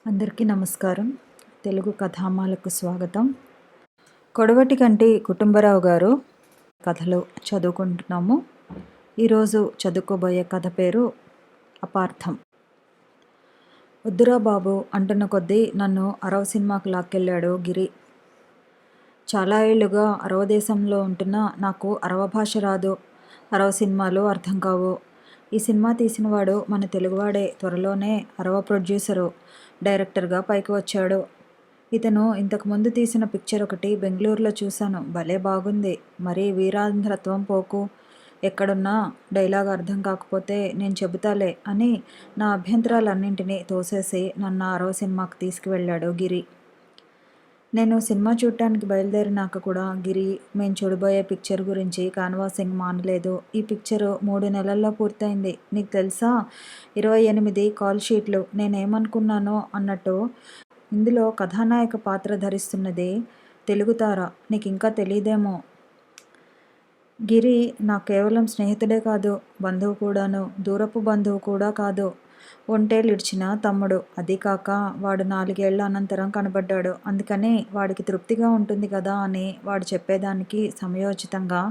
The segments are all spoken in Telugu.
అందరికీ నమస్కారం. తెలుగు కథామాలకు స్వాగతం. కొడవటి కంటి కుటుంబరావు గారు కథలు చదువుకుంటున్నాము. ఈరోజు చదువుకోబోయే కథ పేరు అపార్థం. వద్దురా బాబు అంటున్న కొద్దీ నన్ను అరవ సినిమాకు లాక్కెళ్ళాడు గిరి. చాలా ఏళ్లుగా అరవ దేశంలో ఉంటున్నా నాకు అరవ భాష రాదు, అరవ సినిమాలు అర్థం కావు. ఈ సినిమా తీసినవాడు మన తెలుగువాడే. త్వరలోనే అరవ ప్రొడ్యూసరు, డైరెక్టర్గా పైకి వచ్చాడు. ఇతను ఇంతకుముందు తీసిన పిక్చర్ ఒకటి బెంగళూరులో చూశాను. భలే బాగుంది. మరీ వీరాంధ్రత్వం పోకు. ఎక్కడున్నా డైలాగ్ అర్థం కాకపోతే నేను చెబుతాలే అని నా అభ్యంతరాలన్నింటినీ తోసేసి నన్ను అరవ సినిమాకి తీసుకువెళ్ళాడు గిరి. నేను సినిమా చూడటానికి బయలుదేరినాక కూడా గిరి మేము చూడబోయే పిక్చర్ గురించి కాన్వాసింగ్ మానలేదు. ఈ పిక్చరు 3 నెలల్లో పూర్తయింది. నీకు తెలుసా, 28 కాల్ షీట్లు. నేనేమనుకున్నానో అన్నట్టు ఇందులో కథానాయక పాత్ర ధరిస్తున్నది తెలుగు తార. నీకు ఇంకా తెలీదేమో. గిరి నాకు కేవలం స్నేహితుడే కాదు, బంధువు కూడాను. దూరపు బంధువు కూడా కాదు, ఒంటేలిడ్చిన తమ్ముడు. అదీ కాక వాడు 4 ఏళ్ల అనంతరం కనబడ్డాడు. అందుకని వాడికి తృప్తిగా ఉంటుంది కదా అని వాడు చెప్పేదానికి సమయోచితంగా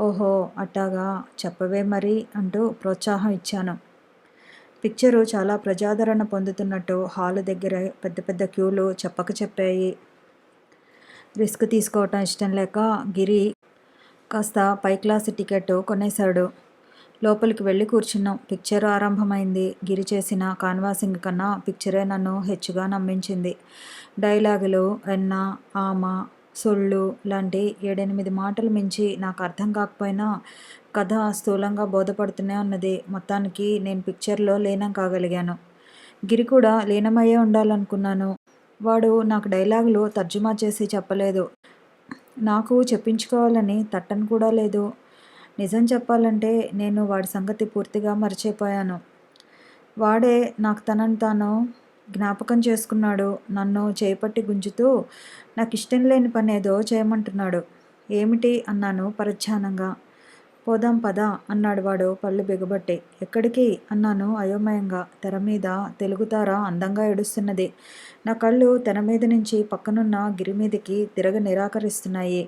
ఓహో అట్టాగా, చెప్పవే మరి అంటూ ప్రోత్సాహం ఇచ్చాను. పిక్చరు చాలా ప్రజాదరణ పొందుతున్నట్టు హాలు దగ్గర పెద్ద పెద్ద క్యూలు చెప్పక చెప్పాయి. రిస్క్ తీసుకోవటం ఇష్టం లేక గిరి కాస్త పై క్లాసు టికెట్ కొనేశాడు. లోపలికి వెళ్ళి కూర్చున్నాం. పిక్చర్ ఆరంభమైంది. గిరి చేసిన కాన్వాసింగ్ కన్నా పిక్చరే నన్ను హెచ్చుగా నమ్మించింది. డైలాగులు ఎన్న, ఆమ, సొళ్ళు లాంటి 7-8 మాటలు మించి నాకు అర్థం కాకపోయినా కథ స్థూలంగా బోధపడుతూనే ఉన్నది. మొత్తానికి నేను పిక్చర్లో లీనం కాగలిగాను. గిరి కూడా లీనమయ్యే ఉండాలనుకున్నాను. వాడు నాకు డైలాగులు తర్జుమా చేసి చెప్పలేదు. నాకు చెప్పించుకోవాలని తట్టను కూడా లేదు. నిజం చెప్పాలంటే నేను వాడి సంగతి పూర్తిగా మర్చిపోయాను. వాడే నాకు తనను తాను జ్ఞాపకం చేసుకున్నాడు. నన్ను చేపట్టి గుంజుతూ నాకు ఇష్టం లేని పనేదో చేయమంటున్నాడు. ఏమిటి అన్నాను పరధ్యానంగా. పోదాం పద అన్నాడు వాడు పళ్ళు బిగబట్టి. ఎక్కడికి అన్నాను అయోమయంగా. తెర మీద తెలుగుతార అందంగా ఏడుస్తున్నది. నా కళ్ళు తెర మీద నుంచి పక్కనున్న గిరి మీదకి తిరగ నిరాకరిస్తున్నాయి.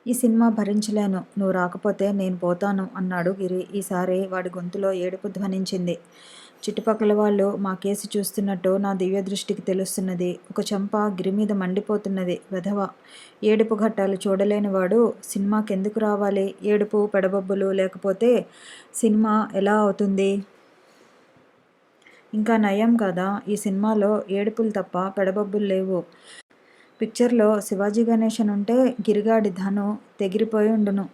ఈ సినిమా భరించలేను, నువ్వు రాకపోతే నేను పోతాను అన్నాడు గిరి. ఈసారి వాడి గొంతులో ఏడుపు ధ్వనించింది. చుట్టుపక్కల వాళ్ళు మా కేసి చూస్తున్నట్టు నా దివ్య దృష్టికి తెలుస్తున్నది. ఒక చెంప గిరి మీద మండిపోతున్నది. వెధవ, ఏడుపు ఘట్టాలు చూడలేనివాడు సినిమాకెందుకు రావాలి? ఏడుపు పెడబొబ్బులు లేకపోతే సినిమా ఎలా అవుతుంది? ఇంకా నయం కదా, ఈ సినిమాలో ఏడుపులు తప్ప పెడబొబ్బులు లేవు. పిక్చర్లో శివాజీ గణేశన్ ఉంటే గిరిగాడి ధను తెగిరిపోయి ఉండును.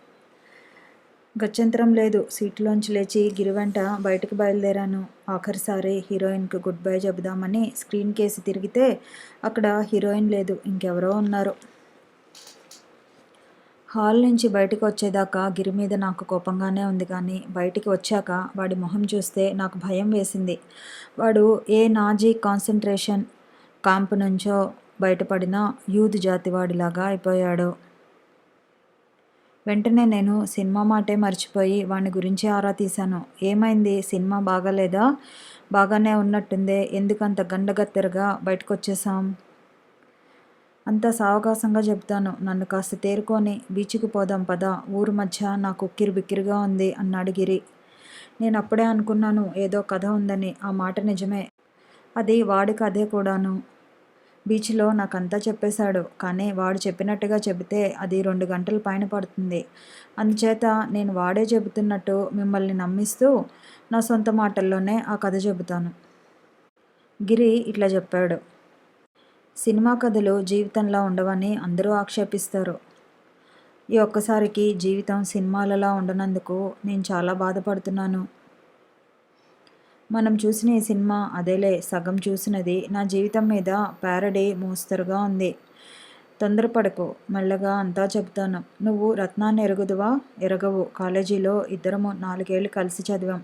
గత్యంతరం లేదు. సీట్లోంచి లేచి గిరి వెంట బయటకు బయలుదేరాను. ఆఖరిసారి హీరోయిన్కి గుడ్ బై చెబుదామని స్క్రీన్ కేసి తిరిగితే అక్కడ హీరోయిన్ లేదు, ఇంకెవరో ఉన్నారు. హాల్ నుంచి బయటకు వచ్చేదాకా గిరి మీద నాకు కోపంగానే ఉంది. కానీ బయటికి వచ్చాక వాడి మొహం చూస్తే నాకు భయం వేసింది. వాడు ఏ నాజీ కాన్సంట్రేషన్ క్యాంపు నుంచో బయటపడిన యూదు జాతివాడిలాగా అయిపోయాడు. వెంటనే నేను సినిమా మాటే మర్చిపోయి వాడి గురించి ఆరా తీశాను. ఏమైంది? సినిమా బాగాలేదా? బాగానే ఉన్నట్టుందే, ఎందుకంత గండగత్తెరగా బయటకొచ్చేసాం? అంతా సావకాశంగా చెబుతాను, నన్ను కాస్త తేరుకొని బీచ్కి పోదాం పద, ఊరు మధ్య నాకు ఉక్కిరి బిక్కిరిగా ఉంది అన్నాడు గిరి. నేను అప్పుడే అనుకున్నాను ఏదో కథ ఉందని. ఆ మాట నిజమే. అది వాడి కథే కూడాను. బీచ్లో నాకంతా చెప్పేశాడు. కానీ వాడు చెప్పినట్టుగా చెబితే అది 2 గంటల పైన పడుతుంది. అందుచేత నేను వాడే చెబుతున్నట్టు మిమ్మల్ని నమ్మిస్తూ నా సొంత మాటల్లోనే ఆ కథ చెబుతాను. గిరి ఇట్లా చెప్పాడు. సినిమా కథలు జీవితంలా ఉండవని అందరూ ఆక్షేపిస్తారు. ఈ ఒక్కసారికి జీవితం సినిమాలలా ఉండనందుకు నేను చాలా బాధపడుతున్నాను. మనం చూసిన ఈ సినిమా అదేలే, సగం చూసినది. నా జీవితం మీద ప్యారడీ మోస్తరుగా ఉంది. తొందరపడకు, మెల్లగా అంతా చెబుతాను. నువ్వు రత్నాన్ని ఎరుగుదువా? ఎరగవు. కాలేజీలో ఇద్దరము 4 ఏళ్లు కలిసి చదివాం.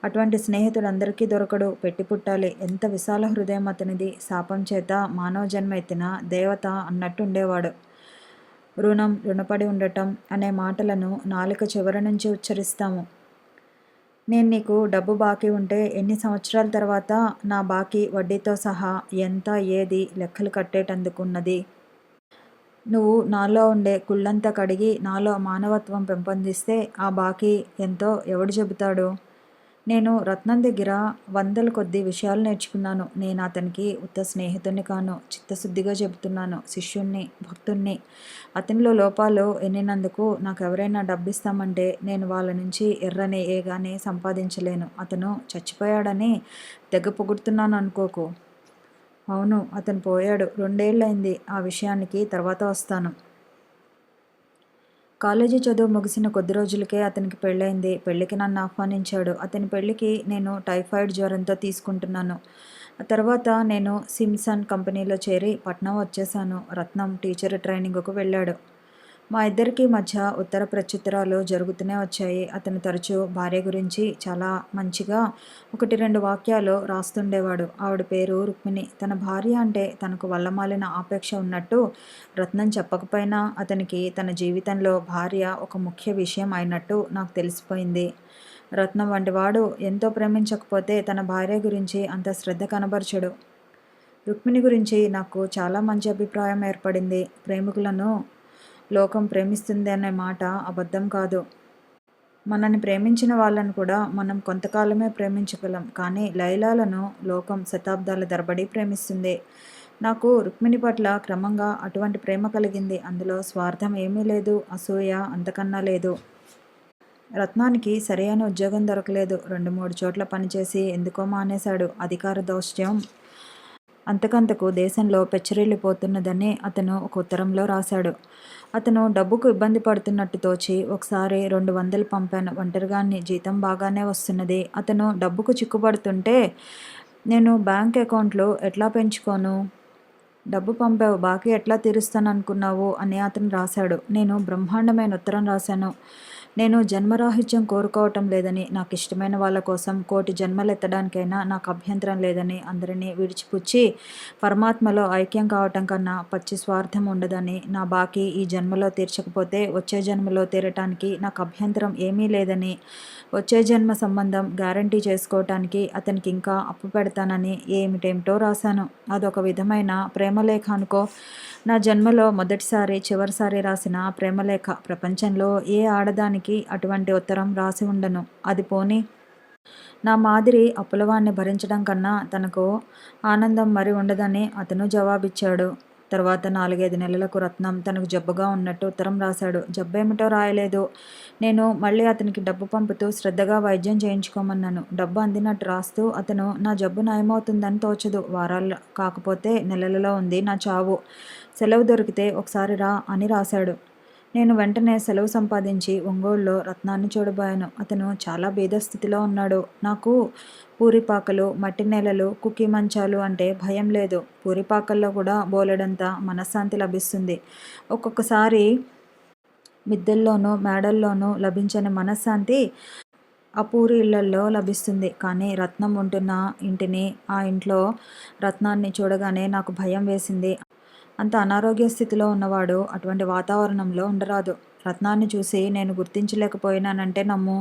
అటువంటి స్నేహితుడందరికీ దొరకడు. పెట్టి పుట్టాలి. ఎంత విశాల హృదయం అతనిది. శాపం చేత మానవ జన్మ ఎత్తిన దేవత అన్నట్టుండేవాడు. రుణపడి ఉండటం అనే మాటలను నాలుక చివరి నుంచి ఉచ్చరిస్తాము. నేను నీకు డబ్బు బాకీ ఉంటే ఎన్ని సంవత్సరాల తర్వాత నా బాకీ వడ్డీతో సహా ఎంత ఏది లెక్కలు కట్టేటందుకున్నది. నువ్వు నాలో ఉండే కుళ్ళంతా కడిగి నాలో మానవత్వం పెంపొందిస్తే ఆ బాకీ ఎంతో ఎవడు చెబుతాడు? నేను రత్నం దగ్గర వందల కొద్దీ విషయాలు నేర్చుకున్నాను. నేను అతనికి ఉత్త స్నేహితుడిని కాను. చిత్తశుద్ధిగా చెబుతున్నాను. శిష్యుణ్ణి, భక్తుణ్ణి. అతనిలో లోపాలు ఎన్నినందుకు నాకెవరైనా డబ్బిస్తామంటే నేను వాళ్ళ నుంచి ఎర్రని ఏ గాని సంపాదించలేను. అతను చచ్చిపోయాడని తెగ పొగుడుతున్నాను అనుకోకు. అవును, అతను పోయాడు. 2 ఏళ్లయింది ఆ విషయానికి, తర్వాత వస్తాను. కాలేజీ చదువు ముగిసిన కొద్ది రోజులకే అతనికి పెళ్ళయింది. పెళ్ళికి నన్ను ఆహ్వానించాడు. అతని పెళ్ళికి నేను టైఫాయిడ్ జ్వరంతో తీసుకుంటున్నాను. ఆ తర్వాత నేను సిమ్సన్ కంపెనీలో చేరి పట్నం వచ్చేశాను. రత్నం టీచర్ ట్రైనింగ్‌కు వెళ్ళాడు. మా ఇద్దరికీ మధ్య ఉత్తర ప్రత్యుత్తరాలు జరుగుతూనే వచ్చాయి. అతను తరచూ భార్య గురించి చాలా మంచిగా 1, 2 వాక్యాలు రాస్తుండేవాడు. ఆవిడ పేరు రుక్మిణి. తన భార్య అంటే తనకు వల్లమాలిన ఆపేక్ష ఉన్నట్టు రత్నం చెప్పకపోయినా అతనికి తన జీవితంలో భార్య ఒక ముఖ్య విషయం అయినట్టు నాకు తెలిసిపోయింది. రత్నం వంటివాడు ఎంతో ప్రేమించకపోతే తన భార్య గురించి అంత శ్రద్ధ కనబరచడు. రుక్మిణి గురించి నాకు చాలా మంచి అభిప్రాయం ఏర్పడింది. ప్రేమికులను లోకం ప్రేమిస్తుంది అనే మాట అబద్ధం కాదు. మనల్ని ప్రేమించిన వాళ్ళను కూడా మనం కొంతకాలమే ప్రేమించగలం. కానీ లైలాలను లోకం శతాబ్దాల తరబడి ప్రేమిస్తుంది. నాకు రుక్మిణి పట్ల క్రమంగా అటువంటి ప్రేమ కలిగింది. అందులో స్వార్థం ఏమీ లేదు. అసూయ అంతకన్నా లేదు. రత్నానికి సరైన ఉద్యోగం దొరకలేదు. 2, 3 చోట్ల పనిచేసి ఎందుకో మానేశాడు. అధికార దౌష్ట్యం అంతకంతకు దేశంలో పెచ్చరిల్లిపోతున్నదని అతను ఒక ఉత్తరంలో రాశాడు. అతను డబ్బుకు ఇబ్బంది పడుతున్నట్టు తోచి ఒకసారి 200 పంపాను. ఒంటరిగాన్ని, జీతం బాగానే వస్తున్నది. అతను డబ్బుకు చిక్కుపడుతుంటే నేను బ్యాంక్ అకౌంట్లు ఎట్లా పెంచుకోను? డబ్బు పంపావు, బాకీ ఎట్లా తీరుస్తాననుకున్నావు అని అతను రాశాడు. నేను బ్రహ్మాండమైన ఉత్తరం రాశాను. నేను జన్మరాహిత్యం కోరుకోవటం లేదని, నాకు ఇష్టమైన వాళ్ళ కోసం 1,000,000 జన్మలెత్తడానికైనా నాకు అభ్యంతరం లేదని, అందరినీ విడిచిపుచ్చి పరమాత్మలో ఐక్యం కావటం కన్నా పచ్చి స్వార్థం ఉండదని, నా బాకీ ఈ జన్మలో తీర్చకపోతే వచ్చే జన్మలో తీరటానికి నాకు అభ్యంతరం ఏమీ లేదని, వచ్చే జన్మ సంబంధం గ్యారంటీ చేసుకోవటానికి అతనికి ఇంకా అప్పు పెడతానని ఏమిటేమిటో రాశాను. అదొక విధమైన ప్రేమలేఖ అనుకో. నా జన్మలో మొదటిసారి, చివరిసారి రాసిన ప్రేమలేఖ. ప్రపంచంలో ఏ ఆడదానికి అటువంటి ఉత్తరం రాసి ఉండను. అది పోనీ నా మాదిరి అప్పులవాణ్ణి భరించడం కన్నా తనకు ఆనందం మరి ఉండదని అతను జవాబిచ్చాడు. తర్వాత 4, 5 నెలలకు రత్నం తనకు జబ్బుగా ఉన్నట్టు ఉత్తరం రాశాడు. జబ్బేమిటో రాయలేదు. నేను మళ్ళీ అతనికి డబ్బు పంపుతూ శ్రద్ధగా వైద్యం చేయించుకోమన్నాను. డబ్బు అందినట్టు రాస్తూ అతను నా జబ్బు నయమవుతుందని తోచదు. వారాలు కాకపోతే నెలలలో ఉంది నా చావు. సెలవు దొరికితే ఒకసారి రా అని రాశాడు. నేను వెంటనే సెలవు సంపాదించి ఒంగోలులో రత్నాన్ని చూడబోయాను. అతను చాలా బీదస్థితిలో ఉన్నాడు. నాకు పూరిపాకలు, మట్టి నేలలు, కుకీ మంచాలు అంటే భయం లేదు. పూరిపాకల్లో కూడా బోలెడంత మనశ్శాంతి లభిస్తుంది. ఒక్కొక్కసారి మిద్దెల్లోనూ, మేడల్లోనూ లభించని మనశ్శాంతి ఆ పూరి ఇళ్లల్లో లభిస్తుంది. కానీ రత్నం ఉంటున్న ఇంటిని, ఆ ఇంట్లో రత్నాన్ని చూడగానే నాకు భయం వేసింది. అంత అనారోగ్య స్థితిలో ఉన్నవాడు అటువంటి వాతావరణంలో ఉండరాదు. రత్నాన్ని చూసి నేను గుర్తించలేకపోయినానంటే నమ్ము.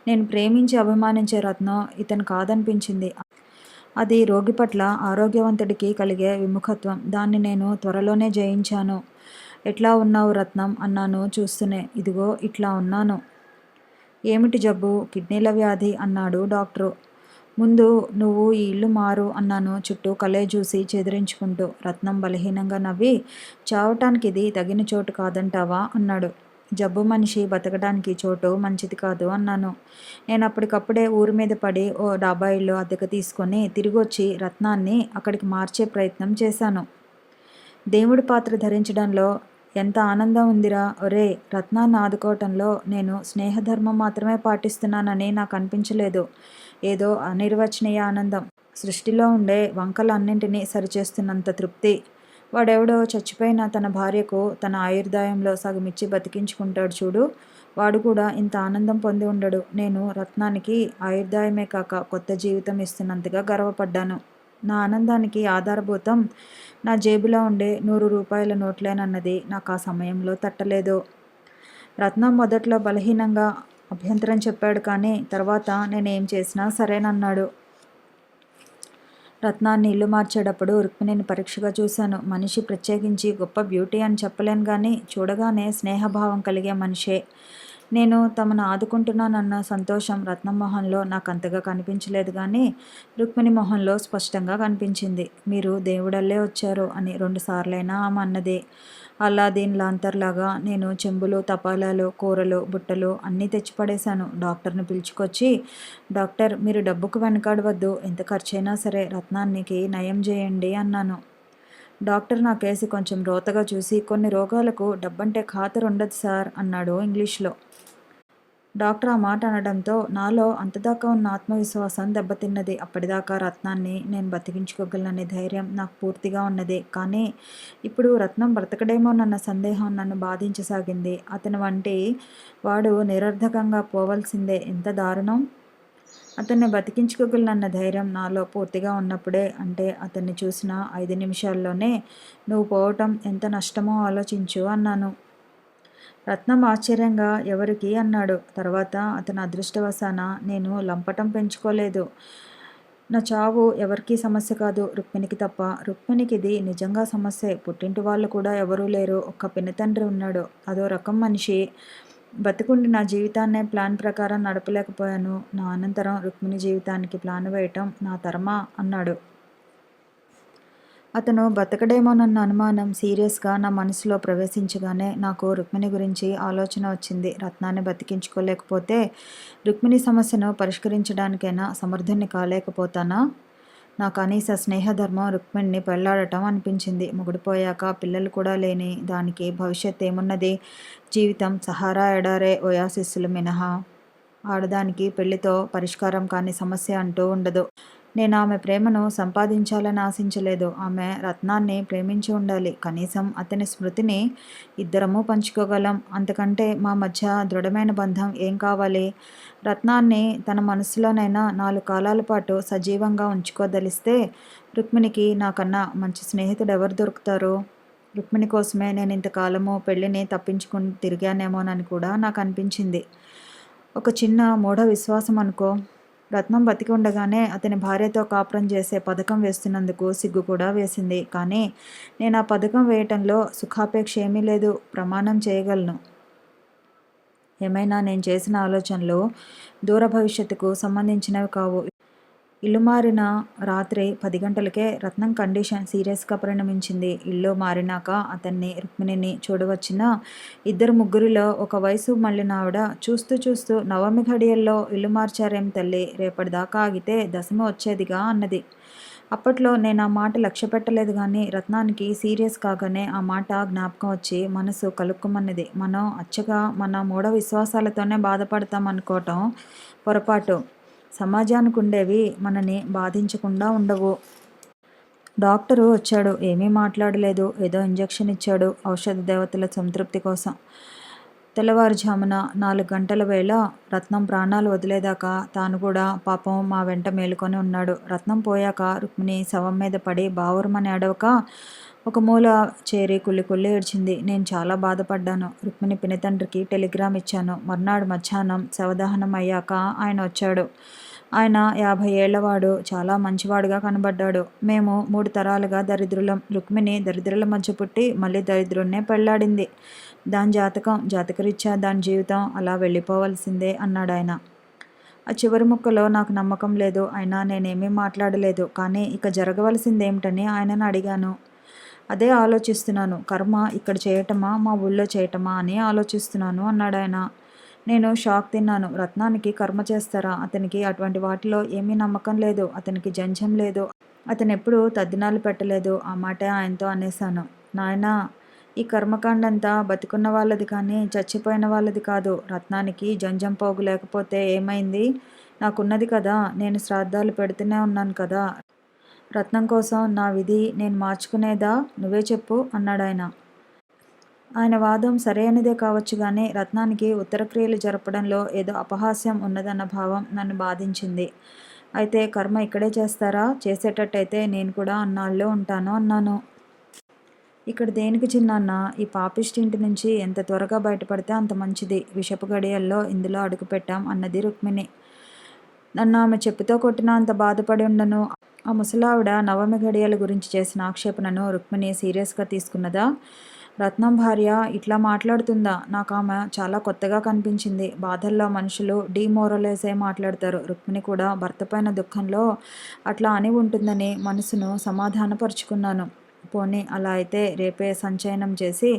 నేను ప్రేమించి అభిమానించే రత్నం ఇతను కాదనిపించింది. అది రోగి పట్ల ఆరోగ్యవంతుడికి కలిగే విముఖత్వం. దాన్ని నేను త్వరలోనే జయించాను. ఎట్లా ఉన్నావు రత్నం అన్నాను చూస్తూనే. ఇదిగో ఇట్లా ఉన్నాను. ఏమిటి జబ్బు? కిడ్నీల వ్యాధి అన్నాడు డాక్టరు. ముందు నువ్వు ఈ ఇల్లు మారు అన్నాను చుట్టూ కలేజూసి చెదిరించుకుంటూ. రత్నం బలహీనంగా నవ్వి, చావటానికి ఇది తగిన చోటు కాదంటావా అన్నాడు. జబ్బు మనిషి బతకడానికి చోటు మంచిది కాదు అన్నాను. నేను అప్పటికప్పుడే ఊరి మీద పడి ఓ డాబా ఇల్లు అద్దెకు తీసుకొని తిరిగొచ్చి రత్నాన్ని అక్కడికి మార్చే ప్రయత్నం చేశాను. దేవుడి పాత్ర ధరించడంలో ఎంత ఆనందం ఉందిరా! ఒరేయ్, రత్నాన్ని ఆదుకోవటంలో నేను స్నేహధర్మం మాత్రమే పాటిస్తున్నానని నాకు అనిపించలేదు. ఏదో అనిర్వచనీయ ఆనందం. సృష్టిలో ఉండే వంకలన్నింటినీ సరిచేస్తున్నంత తృప్తి. వాడెవడో చచ్చిపోయిన తన భార్యకు తన ఆయుర్దాయంలో సగమిచ్చి బతికించుకుంటాడు చూడు, వాడు కూడా ఇంత ఆనందం పొంది ఉండడు. నేను రత్నానికి ఆయుర్దాయమే కాక కొత్త జీవితం ఇస్తున్నంతగా గర్వపడ్డాను. నా ఆనందానికి ఆధారభూతం నా జేబులో ఉండే 100 రూపాయల నోట్లేనన్నది నాకు ఆ సమయంలో తట్టలేదు. రత్నం మొదట్లో బలహీనంగా అభ్యంతరం చెప్పాడు. కానీ తర్వాత నేనేం చేసినా సరేనన్నాడు. రత్నాన్ని ఇల్లు మార్చేటప్పుడు రుక్మిణిని పరీక్షగా చూశాను. మనిషి ప్రత్యేకించి గొప్ప బ్యూటీ అని చెప్పలేను గానీ చూడగానే స్నేహభావం కలిగే మనిషే. నేను తమను ఆదుకుంటున్నానన్న సంతోషం రత్నం మొహంలో నాకంతగా కనిపించలేదు కానీ రుక్మిణి మొహంలో స్పష్టంగా కనిపించింది. మీరు దేవుడల్లే వచ్చారు అని 2 సార్లైనా ఆమె అన్నది. అల్లాదీన్ లాంతర్లాగా నేను చెంబులు, తపాలాలు, కూరలు, బుట్టలు అన్నీ తెచ్చిపడేశాను. డాక్టర్ని పిలుచుకొచ్చి, డాక్టర్, మీరు డబ్బుకు వెనకాడవద్దు, ఎంత ఖర్చైనా సరే రత్నానికి నయం చేయండి అన్నాను. డాక్టర్ నా కేసి కొంచెం రోతగా చూసి, కొన్ని రోగాలకు డబ్బంటే ఖాతరుండదు సార్ అన్నాడు ఇంగ్లీష్లో. డాక్టర్ ఆ మాట అనడంతో నాలో అంతదాకా ఉన్న ఆత్మవిశ్వాసం దెబ్బతిన్నది. అప్పటిదాకా రత్నాన్ని నేను బతికించుకోగలననే ధైర్యం నాకు పూర్తిగా ఉన్నది. కానీ ఇప్పుడు రత్నం బ్రతకడేమోనన్న సందేహం నన్ను బాధించసాగింది. అతని వంటి వాడు నిరర్ధకంగా పోవలసిందే, ఎంత దారుణం! అతన్ని బతికించుకోగలనన్న ధైర్యం నాలో పూర్తిగా ఉన్నప్పుడే, అంటే అతన్ని చూసిన 5 నిమిషాల్లోనే నువ్వు పోవటం ఎంత నష్టమో ఆలోచించు అన్నాను. రత్నం ఆశ్చర్యంగా ఎవరికి అన్నాడు. తర్వాత అతని అదృష్టవశాన నేను లంపటం పెంచుకోలేదు. నా చావు ఎవరికీ సమస్య కాదు, రుక్మిణికి తప్ప. రుక్మిణికిది నిజంగా సమస్యే. పుట్టింటి వాళ్ళు కూడా ఎవరూ లేరు. ఒక్క పినతండ్రి ఉన్నాడు. అదో రకం మనిషి. బతికుండి నా జీవితాన్నే ప్లాన్ ప్రకారం నడపలేకపోయాను. నా అనంతరం రుక్మిణి జీవితానికి ప్లాన్ వేయటం నా తరమా అన్నాడు. అతను బతకడేమోనన్న అనుమానం సీరియస్గా నా మనసులో ప్రవేశించగానే నాకు రుక్మిణి గురించి ఆలోచన వచ్చింది. రత్నాన్ని బతికించుకోలేకపోతే రుక్మిణి సమస్యను పరిష్కరించడానికైనా సమర్థుణ్ణి కాలేకపోతానా? నా కనీస స్నేహధర్మం రుక్మిణిని పెళ్లాడటం అనిపించింది. మొగుడిపోయాక పిల్లలు కూడా లేని దానికి భవిష్యత్ ఏమున్నది? జీవితం సహారా ఎడారే, ఓయాసిస్సులు మినహా. ఆడదానికి పెళ్లితో పరిష్కారం కాని సమస్య అంటూ ఉండదు. నేను ఆమె ప్రేమను సంపాదించాలని ఆశించలేదు. ఆమె రత్నాన్ని ప్రేమించి ఉండాలి. కనీసం అతని స్మృతిని ఇద్దరము పంచుకోగలం. అంతకంటే మా మధ్య దృఢమైన బంధం ఏం కావాలి? రత్నాన్ని తన మనసులోనైనా 4 కాలాల పాటు సజీవంగా ఉంచుకోదలిస్తే రుక్మిణికి నాకన్నా మంచి స్నేహితుడు ఎవరు దొరుకుతారు? రుక్మిణి కోసమే నేను ఇంతకాలము పెళ్లిని తప్పించుకుని తిరిగానేమోనని కూడా నాకు అనిపించింది. ఒక చిన్న మూఢ విశ్వాసం అనుకో. రత్నం బతికి ఉండగానే అతని భార్యతో కాపురం చేసే పథకం వేస్తున్నందుకు సిగ్గు కూడా వేసింది. కానీ నేను ఆ పథకం వేయటంలో సుఖాపేక్ష ఏమీ లేదు, ప్రమాణం చేయగలను. ఏమైనా నేను చేసిన ఆలోచనలు దూర భవిష్యత్తుకు సంబంధించినవి కావు. ఇల్లు మారిన రాత్రి 10 గంటలకే రత్నం కండిషన్ సీరియస్గా పరిణమించింది. ఇల్లు మారినాక అతన్ని, రుక్మిణిని చూడవచ్చిన 2-3 ఒక వయసు మళ్ళినావిడ చూస్తూ చూస్తూ, నవమి ఘడియల్లో ఇల్లు మార్చారేం తల్లి, రేపటిదాకా ఆగితే దశమి వచ్చేదిగా అన్నది. అప్పట్లో నేను ఆ మాట లక్ష్య పెట్టలేదు కానీ రత్నానికి సీరియస్ కాగానే ఆ మాట జ్ఞాపకం వచ్చి మనసు కలుక్కుమన్నది. మనం అచ్చగా మన మూఢ విశ్వాసాలతోనే బాధపడతాం అనుకోవటం పొరపాటు. సమాజానికి ఉండేవి మనని బాధించకుండా ఉండవు. డాక్టరు వచ్చాడు. ఏమీ మాట్లాడలేదు. ఏదో ఇంజెక్షన్ ఇచ్చాడు ఔషధ దేవతల సంతృప్తి కోసం. తెల్లవారుజామున 4 గంటల వేళ రత్నం ప్రాణాలు వదిలేదాకా తాను కూడా పాపం మా వెంట మేలుకొని ఉన్నాడు. రత్నం పోయాక రుక్మిణి శవం మీద పడి బావురమని ఏడవక ఒక మూల చేరి కుళ్ళి ఏడ్చింది. నేను చాలా బాధపడ్డాను. రుక్మిణి పినతండ్రికి టెలిగ్రామ్ ఇచ్చాను. మర్నాడు మధ్యాహ్నం శవదహనం అయ్యాక ఆయన వచ్చాడు. ఆయన 50 ఏళ్లవాడు. చాలా మంచివాడుగా కనబడ్డాడు. మేము 3 తరాలుగా దరిద్రులం. రుక్మిణి దరిద్రుల మధ్య పుట్టి మళ్ళీ దరిద్రున్నే పెళ్లాడింది. దాని జాతకరీత్యా దాని జీవితం అలా వెళ్ళిపోవలసిందే అన్నాడాయన. ఆ చివరి ముక్కలో నాకు నమ్మకం లేదు. అయినా నేనేమీ మాట్లాడలేదు. కానీ ఇక జరగవలసిందేమిటని ఆయనను అడిగాను. అదే ఆలోచిస్తున్నాను. కర్మ ఇక్కడ చేయటమా, మా ఊళ్ళో చేయటమా అని ఆలోచిస్తున్నాను అన్నాడాయన. నేను షాక్ తిన్నాను. రత్నానికి కర్మ చేస్తారా? అతనికి అటువంటి వాటిలో ఏమీ నమ్మకం లేదు. అతనికి జంఝం లేదు. అతనెప్పుడూ తద్దినాలు పెట్టలేదు. ఆ మాటే ఆయనతో అనేశాను. నాయనా, ఈ కర్మకాండంతా బతికున్న వాళ్ళది కానీ చచ్చిపోయిన వాళ్ళది కాదు. రత్నానికి జంఝం పోగు లేకపోతే ఏమైంది? నాకున్నది కదా. నేను శ్రాద్ధాలు పెడుతూనే ఉన్నాను కదా. రత్నం కోసం నా విధి నేను మార్చుకునేదా? నువ్వే చెప్పు అన్నాడాయన. ఆయన వాదం సరైనదే కావచ్చు గానీ రత్నానికి ఉత్తరక్రియలు జరపడంలో ఏదో అపహాస్యం ఉన్నదన్న భావం నన్ను బాధించింది. అయితే కర్మ ఇక్కడే చేస్తారా? చేసేటట్టయితే నేను కూడా అన్నాళ్ళు ఉంటాను అన్నాను. ఇక్కడ దేనికి చిన్నాన్న, ఈ పాపిష్టి ఇంటి నుంచి ఎంత త్వరగా బయటపడితే అంత మంచిది. విషపు గడియల్లో ఇందులో అడుగుపెట్టాం అన్నది రుక్మిణి. నన్ను ఆమె చెప్పుతో కొట్టినా అంత బాధపడి ఉండను. ఆ ముసలావిడ నవమి ఘడియల గురించి చేసిన ఆక్షేపణను రుక్మిణి సీరియస్గా తీసుకున్నదా? రత్నం భార్య ఇట్లా మాట్లాడుతుందా? నాకు ఆమె చాలా కొత్తగా కనిపించింది. బాధల్లో మనుషులు డీమోరలైజే మాట్లాడతారు. రుక్మిణి కూడా భర్త పైన దుఃఖంలో అట్లా అని ఉంటుందని మనసును సమాధానపరుచుకున్నాను. పోనీ అలా అయితే రేపే సంచయనం చేసి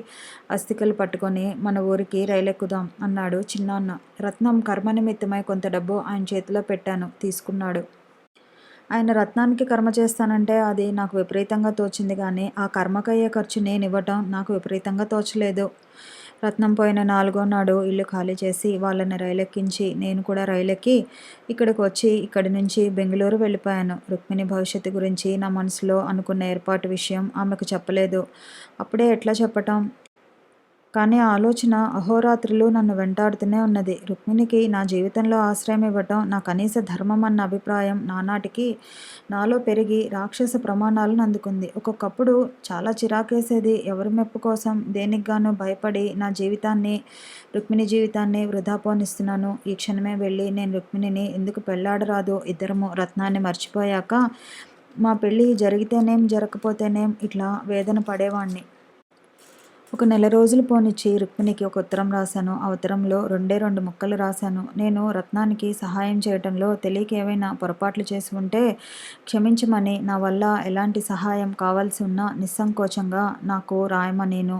అస్థికలు పట్టుకొని మన ఊరికి రైలెక్కుదాం అన్నాడు చిన్నాన్న. రత్నం కర్మ నిమిత్తమై కొంత డబ్బు ఆయన చేతిలో పెట్టాను. తీసుకున్నాడు. ఆయన రత్నానికి కర్మ చేస్తానంటే అది నాకు విపరీతంగా తోచింది కానీ ఆ కర్మకయ్యే ఖర్చు నేనివ్వటం నాకు విపరీతంగా తోచలేదు. రత్నం పోయిన 4వ నాడు ఇల్లు ఖాళీ చేసి వాళ్ళని రైలెక్కించి నేను కూడా రైలెక్కి ఇక్కడికి వచ్చి ఇక్కడి నుంచి బెంగళూరు వెళ్ళిపోయాను. రుక్మిణి భవిష్యత్తు గురించి నా మనసులో అనుకున్న ఏర్పాటు విషయం ఆమెకు చెప్పలేదు. అప్పుడే ఎట్లా చెప్పటం? కానీ ఆ ఆలోచన అహోరాత్రులు నన్ను వెంటాడుతూనే ఉన్నది. రుక్మిణికి నా జీవితంలో ఆశ్రయం ఇవ్వటం నా కనీస ధర్మం అన్న అభిప్రాయం నానాటికి నాలో పెరిగి రాక్షస ప్రమాణాలను అందుకుంది. ఒక్కొక్కప్పుడు చాలా చిరాకేసేది. ఎవరి మెప్పు కోసం దేనికిగానో భయపడి నా జీవితాన్ని, రుక్మిణి జీవితాన్ని వృధా పోనిస్తున్నాను. ఈ క్షణమే వెళ్ళి నేను రుక్మిణిని ఎందుకు పెళ్ళాడరాదు? ఇద్దరము రత్నాన్ని మర్చిపోయాక మా పెళ్ళి జరిగితేనేం జరగకపోతేనేం ఇట్లా వేదన పడేవాణ్ణి. ఒక నెల రోజులు పోనిచ్చి రుక్మిణికి ఒక ఉత్తరం రాశాను. ఆ ఉత్తరంలో 2 ముక్కలు రాశాను. నేను రత్నానికి సహాయం చేయటంలో తెలియక ఏవైనా పొరపాట్లు చేసి ఉంటే క్షమించమని, నా వల్ల ఎలాంటి సహాయం కావాల్సి ఉన్నా నిస్సంకోచంగా నాకు రాయమనీను.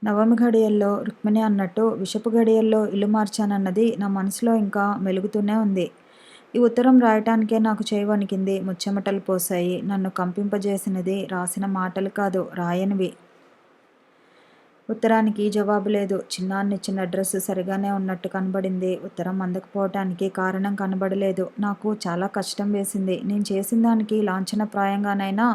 నవమి ఘడియల్లో రుక్మిణి అన్నట్టు విషపు గడియల్లో ఇల్లు మార్చానన్నది నా మనసులో ఇంకా మెలుగుతూనే ఉంది. ఈ ఉత్తరం రాయటానికే నాకు చేయి వణికింది. ముచ్చెమటలు పోశాయి. నన్ను కంపింపజేసినది రాసిన మాటలు కాదు, రాయనివి. ఉత్తరానికి జవాబు లేదు. చిన్నాన్నిచ్చిన అడ్రస్ సరిగానే ఉన్నట్టు కనబడింది. ఉత్తరం అందకపోవటానికి కారణం కనబడలేదు. నాకు చాలా కష్టం వేసింది. నేను చేసిన దానికి లాంఛనప్రాయంగానైనా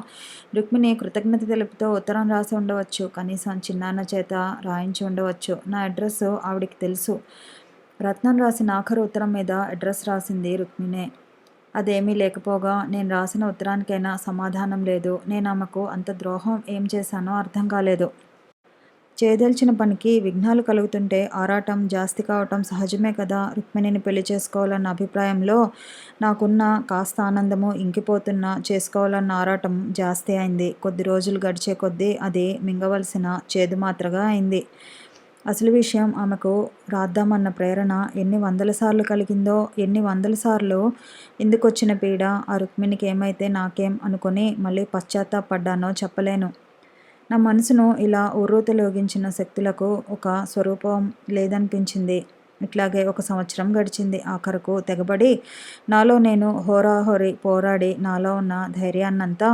రుక్మిణి కృతజ్ఞత తెలుపుతో ఉత్తరం రాసి ఉండవచ్చు. కనీసం చిన్నాన్న చేత రాయించి ఉండవచ్చు. నా అడ్రస్ ఆవిడికి తెలుసు. రత్నం రాసిన ఆఖరు ఉత్తరం మీద అడ్రస్ రాసింది రుక్మిణే. అదేమీ లేకపోగా నేను రాసిన ఉత్తరానికైనా సమాధానం లేదు. నేను ఆమెకు అంత ద్రోహం ఏం చేశానో అర్థం కాలేదు. చేయదలిచిన పనికి విఘ్నాలు కలుగుతుంటే ఆరాటం జాస్తి కావటం సహజమే కదా. రుక్మిణిని పెళ్లి చేసుకోవాలన్న అభిప్రాయంలో నాకున్న కాస్త ఆనందము ఇంకిపోతున్నా చేసుకోవాలన్న ఆరాటం జాస్తి అయింది. కొద్ది రోజులు గడిచే కొద్దీ అది మింగవలసిన చేదు మాత్రగా అయింది. అసలు విషయం ఆమెకు రాద్దామన్న ప్రేరణ ఎన్ని వందల సార్లు కలిగిందో, ఎన్ని వందల సార్లు ఇందుకొచ్చిన పీడ ఆ రుక్మిణికి ఏమైతే నాకేం అనుకొని మళ్ళీ పశ్చాత్తాపడ్డానో చెప్పలేను. నా మనసును ఇలా ఉర్రూతలూగించిన శక్తులకు ఒక స్వరూపం లేదనిపించింది. ఇట్లాగే 1 సంవత్సరం గడిచింది. ఆఖరకు తెగబడి నాలో నేను హోరాహోరీ పోరాడి నాలో ఉన్న ధైర్యాన్నంతా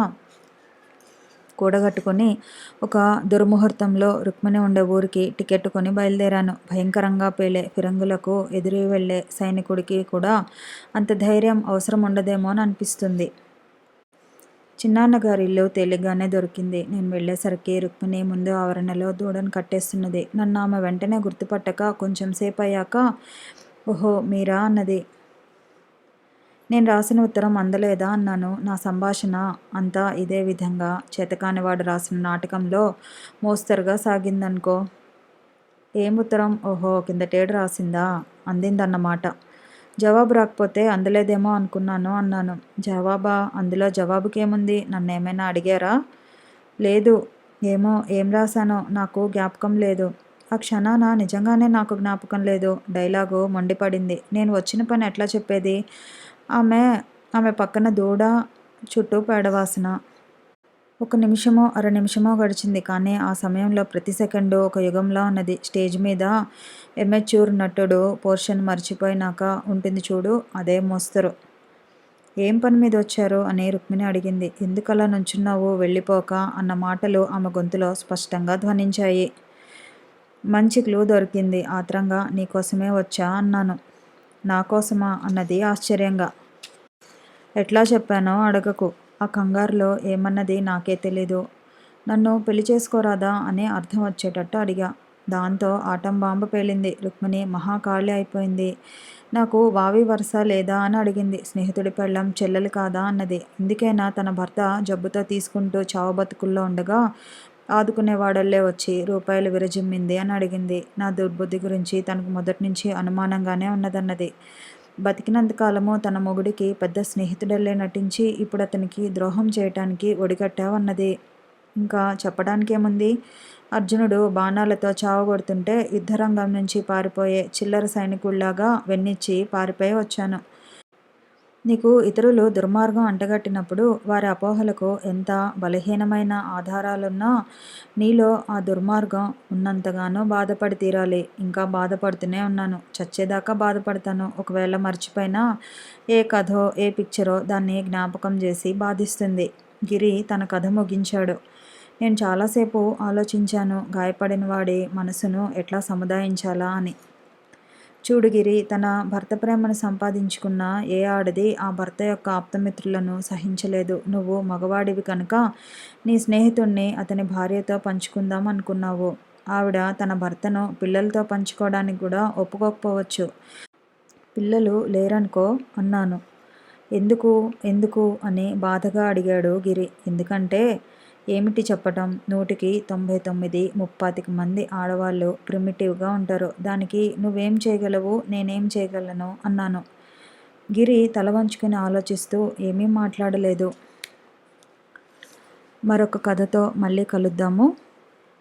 కూడగట్టుకుని ఒక దుర్ముహూర్తంలో రుక్మిణి ఉండే ఊరికి టికెట్ కొని బయలుదేరాను. భయంకరంగా పేలే ఫిరంగులకు ఎదురు వెళ్ళే సైనికుడికి కూడా అంత ధైర్యం అవసరం ఉండదేమో అని అనిపిస్తుంది. చిన్నాన్నగారి ఇల్లు తేలిగ్గానే దొరికింది. నేను వెళ్ళేసరికి రుక్మిణి ముందు ఆవరణలో దూడను కట్టేస్తున్నది. నన్ను ఆమె వెంటనే గుర్తుపట్టక కొంచెం సేపు అయ్యాక ఓహో మీరా అన్నది. నేను రాసిన ఉత్తరం అందలేదా అన్నాను. నా సంభాషణ అంతా ఇదే విధంగా చేతకానివాడు రాసిన నాటకంలో మోస్తరుగా సాగిందనుకో. ఏం ఉత్తరం? ఓహో కిందటేడు రాసిందా? అందిందన్నమాట. జవాబు రాకపోతే అందలేదేమో అనుకున్నాను అన్నాను. జవాబా? అందులో జవాబుకేముంది? నన్నేమైనా అడిగారా? లేదు. ఏమో ఏం రాశానో నాకు జ్ఞాపకం లేదు. ఆ క్షణాన నిజంగానే నాకు జ్ఞాపకం లేదు. డైలాగు మొండిపడింది. నేను వచ్చిన పని ఎట్లా చెప్పేది? ఆమె పక్కన దూడ, చుట్టూ పేడవాసన. 1 నిమిషమో, అర నిమిషమో గడిచింది. కానీ ఆ సమయంలో ప్రతి సెకండు ఒక యుగంలా ఉన్నది. స్టేజ్ మీద ఎమెచ్యూర్ నటుడు పోర్షన్ మర్చిపోయినాక ఉంటుంది చూడు, అదే మోస్తరు. ఏం పని మీద వచ్చారు అని రుక్మిణి అడిగింది. ఎందుకలా నుంచున్నావు వెళ్ళిపోక అన్న మాటలు ఆమె గొంతులో స్పష్టంగా ధ్వనించాయి. మంచి క్లూ దొరికింది. ఆత్రంగా నీకోసమే వచ్చా అన్నాను. నాకోసమా అన్నది ఆశ్చర్యంగా. ఎట్లా చెప్పానో అడగకు. ఆ కంగారులో ఏమన్నది నాకే తెలీదు. నన్ను పెళ్లి చేసుకోరాదా అని అర్థం వచ్చేటట్టు అడిగా. దాంతో ఆటం బాంబు పేలింది. రుక్మిణి మహా ఖాళీ అయిపోయింది. నాకు వావి వరస లేదా అని అడిగింది. స్నేహితుడి పెళ్ళం చెల్లెలు కాదా అన్నది. ఇందుకేనా తన భర్త జబ్బుతో తీసుకుంటూ చావబతుకుల్లో ఉండగా ఆదుకునేవాడల్లే వచ్చి రూపాయలు విరజిమ్మింది అని అడిగింది. నా దుర్బుద్ధి గురించి తనకు మొదటి నుంచి అనుమానంగానే ఉన్నదన్నది. బతికినంతకాలము తన మొగుడికి పెద్ద స్నేహితుడల్లే నటించి ఇప్పుడు అతనికి ద్రోహం చేయటానికి ఒడిగట్టావన్నది. ఇంకా చెప్పడానికేముంది? అర్జునుడు బాణాలతో చావగొడుతుంటే యుద్ధరంగం నుంచి పారిపోయే చిల్లర సైనికుల్లాగా వెన్నిచ్చి పారిపోయి వచ్చాను. నీకు ఇతరులు దుర్మార్గం అంటగట్టినప్పుడు వారి అపోహలకు ఎంత బలహీనమైన ఆధారాలున్నా నీలో ఆ దుర్మార్గం ఉన్నంతగానో బాధపడి తీరాలి. ఇంకా బాధపడుతూనే ఉన్నాను. చచ్చేదాకా బాధపడతాను. ఒకవేళ మర్చిపోయినా ఏ కథో ఏ పిక్చరో దాన్ని జ్ఞాపకం చేసి బాధిస్తుంది. గిరి తన కథ ముగించాడు. నేను చాలాసేపు ఆలోచించాను గాయపడిన వాడి మనసును ఎట్లా సముదాయించాలా అని. చూడు గిరి, తన భర్త ప్రేమను సంపాదించుకున్న ఏ ఆడది ఆ భర్త యొక్క ఆప్తమిత్రులను సహించలేదు. నువ్వు మగవాడివి కనుక నీ స్నేహితుణ్ణి అతని భార్యతో పంచుకుందాం అనుకున్నావు. ఆవిడ తన భర్తను పిల్లలతో పంచుకోవడానికి కూడా ఒప్పుకోకపోవచ్చు. పిల్లలు లేరనుకో అన్నాను. ఎందుకు ఎందుకు అని బాధగా అడిగాడు గిరి. ఎందుకంటే ఏమిటి చెప్పటం, 100కి 99 ముప్పాతిక మంది ఆడవాళ్ళు ప్రిమిటివ్గా ఉంటారు. దానికి నువ్వేం చేయగలవు, నేనేం చేయగలను అన్నాను. గిరి తల వంచుకుని ఆలోచిస్తూ ఏమీ మాట్లాడలేదు. మరొక కథతో మళ్ళీ కలుద్దాము.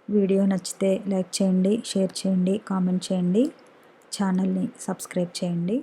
వీడియో నచ్చితే లైక్ చేయండి, షేర్ చేయండి, కామెంట్ చేయండి, ఛానల్ని సబ్స్క్రైబ్ చేయండి.